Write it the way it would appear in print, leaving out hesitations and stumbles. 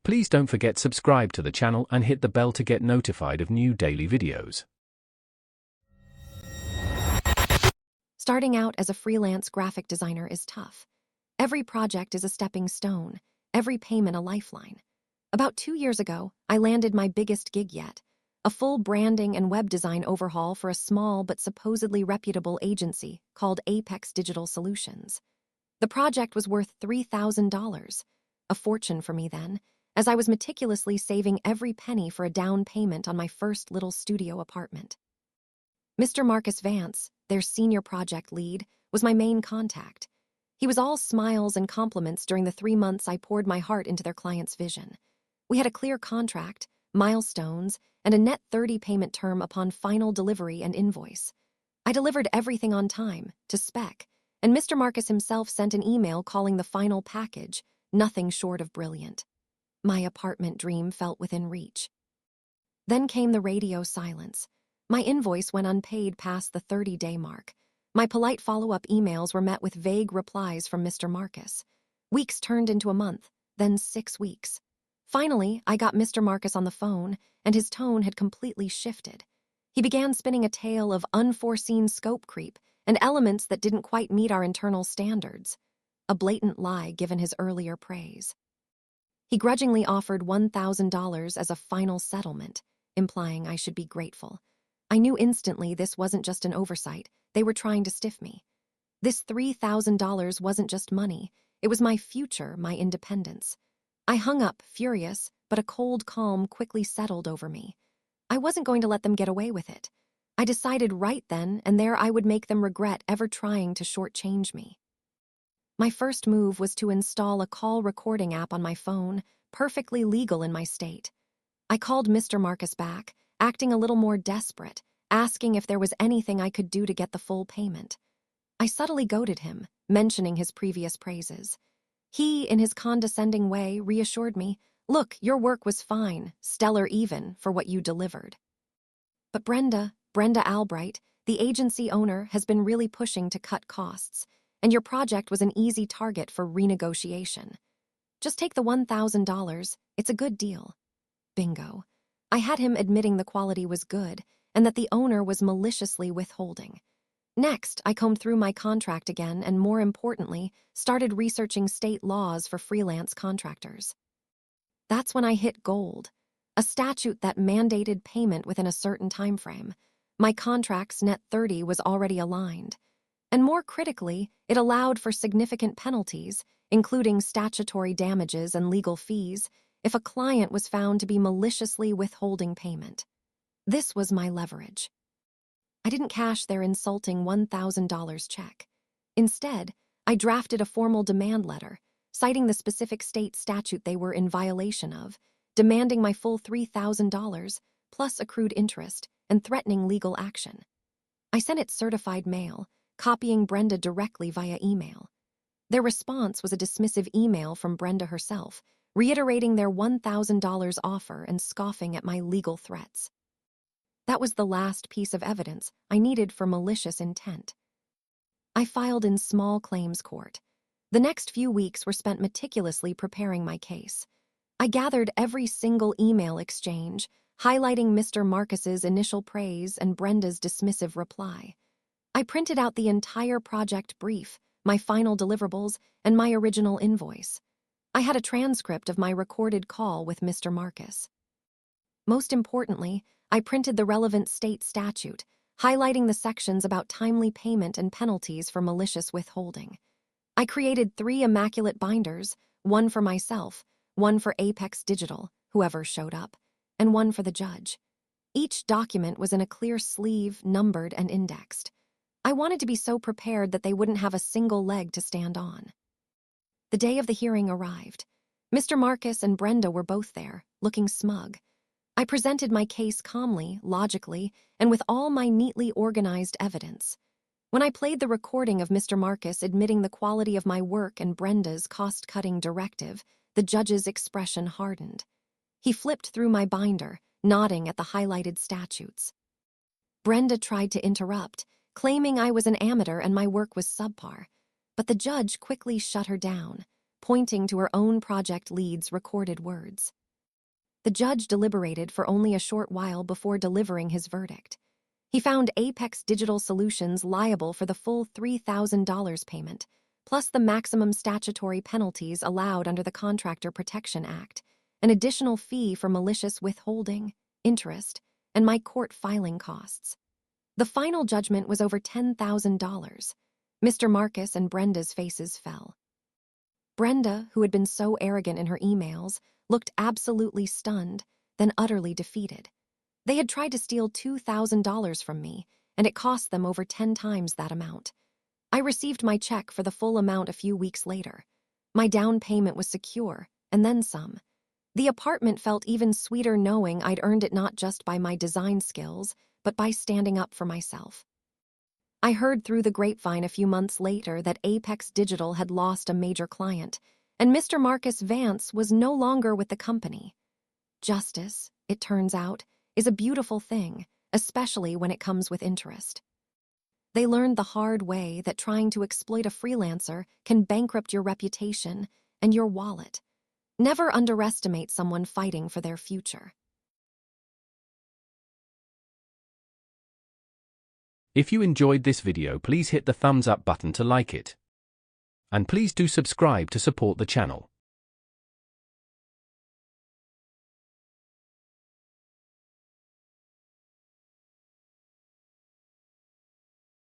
Please don't forget subscribe to the channel and hit the bell to get notified of new daily videos. Starting out as a freelance graphic designer is tough. Every project is a stepping stone, every payment a lifeline. About 2 years ago, I landed my biggest gig yet, a full branding and web design overhaul for a small but supposedly reputable agency called Apex Digital Solutions. The project was worth $3,000, a fortune for me then, as I was meticulously saving every penny for a down payment on my first little studio apartment. Mr. Markus Vance, their senior project lead, was my main contact. He was all smiles and compliments during the 3 months I poured my heart into their client's vision. We had a clear contract, milestones, and a net 30 payment term upon final delivery and invoice. I delivered everything on time, to spec, and Mr. Markus himself sent an email calling the final package nothing short of brilliant. My apartment dream felt within reach. Then came the radio silence. My invoice went unpaid past the 30-day mark. My polite follow-up emails were met with vague replies from Mr. Markus. Weeks turned into a month, then 6 weeks. Finally, I got Mr. Markus on the phone, and his tone had completely shifted. He began spinning a tale of unforeseen scope creep and elements that didn't quite meet our internal standards. A blatant lie given his earlier praise. He grudgingly offered $1,000 as a final settlement, implying I should be grateful. I knew instantly this wasn't just an oversight, they were trying to stiff me. This $3,000 wasn't just money, it was my future, my independence. I hung up, furious, but a cold calm quickly settled over me. I wasn't going to let them get away with it. I decided right then and there I would make them regret ever trying to shortchange me. My first move was to install a call recording app on my phone, perfectly legal in my state. I called Mr. Markus back, acting a little more desperate, asking if there was anything I could do to get the full payment. I subtly goaded him, mentioning his previous praises. He, in his condescending way, reassured me, "Look, your work was fine, stellar even, for what you delivered." But Brenda Albright, the agency owner, has been really pushing to cut costs, and your project was an easy target for renegotiation. Just take the $1,000, it's a good deal. Bingo. I had him admitting the quality was good, and that the owner was maliciously withholding. Next, I combed through my contract again and, more importantly, started researching state laws for freelance contractors. That's when I hit gold, a statute that mandated payment within a certain time frame. My contract's net 30 was already aligned. And more critically, it allowed for significant penalties, including statutory damages and legal fees, if a client was found to be maliciously withholding payment. This was my leverage. I didn't cash their insulting $1,000 check. Instead, I drafted a formal demand letter, citing the specific state statute they were in violation of, demanding my full $3,000, plus accrued interest, and threatening legal action. I sent it certified mail, copying Brenda directly via email. Their response was a dismissive email from Brenda herself, reiterating their $1,000 offer and scoffing at my legal threats. That was the last piece of evidence I needed for malicious intent. I filed in small claims court. The next few weeks were spent meticulously preparing my case. I gathered every single email exchange, highlighting Mr. Markus's initial praise and Brenda's dismissive reply. I printed out the entire project brief, my final deliverables, and my original invoice. I had a transcript of my recorded call with Mr. Markus. Most importantly, I printed the relevant state statute, highlighting the sections about timely payment and penalties for malicious withholding. I created 3 immaculate binders, one for myself, one for Apex Digital, whoever showed up, and one for the judge. Each document was in a clear sleeve, numbered and indexed. I wanted to be so prepared that they wouldn't have a single leg to stand on. The day of the hearing arrived. Mr. Markus and Brenda were both there, looking smug. I presented my case calmly, logically, and with all my neatly organized evidence. When I played the recording of Mr. Markus admitting the quality of my work and Brenda's cost-cutting directive, the judge's expression hardened. He flipped through my binder, nodding at the highlighted statutes. Brenda tried to interrupt, claiming I was an amateur and my work was subpar, but the judge quickly shut her down, pointing to her own project lead's recorded words. The judge deliberated for only a short while before delivering his verdict. He found Apex Digital Solutions liable for the full $3,000 payment, plus the maximum statutory penalties allowed under the Contractor Protection Act, an additional fee for malicious withholding, interest, and my court filing costs. The final judgment was over $10,000. Mr. Markus and Brenda's faces fell. Brenda, who had been so arrogant in her emails, looked absolutely stunned, then utterly defeated. They had tried to steal $2,000 from me, and it cost them over 10 times that amount. I received my check for the full amount a few weeks later. My down payment was secure, and then some. The apartment felt even sweeter knowing I'd earned it not just by my design skills, but by standing up for myself. I heard through the grapevine a few months later that Apex Digital had lost a major client, and Mr. Markus Vance was no longer with the company. Justice, it turns out, is a beautiful thing, especially when it comes with interest. They learned the hard way that trying to exploit a freelancer can bankrupt your reputation and your wallet. Never underestimate someone fighting for their future. If you enjoyed this video, please hit the thumbs up button to like it. And please do subscribe to support the channel.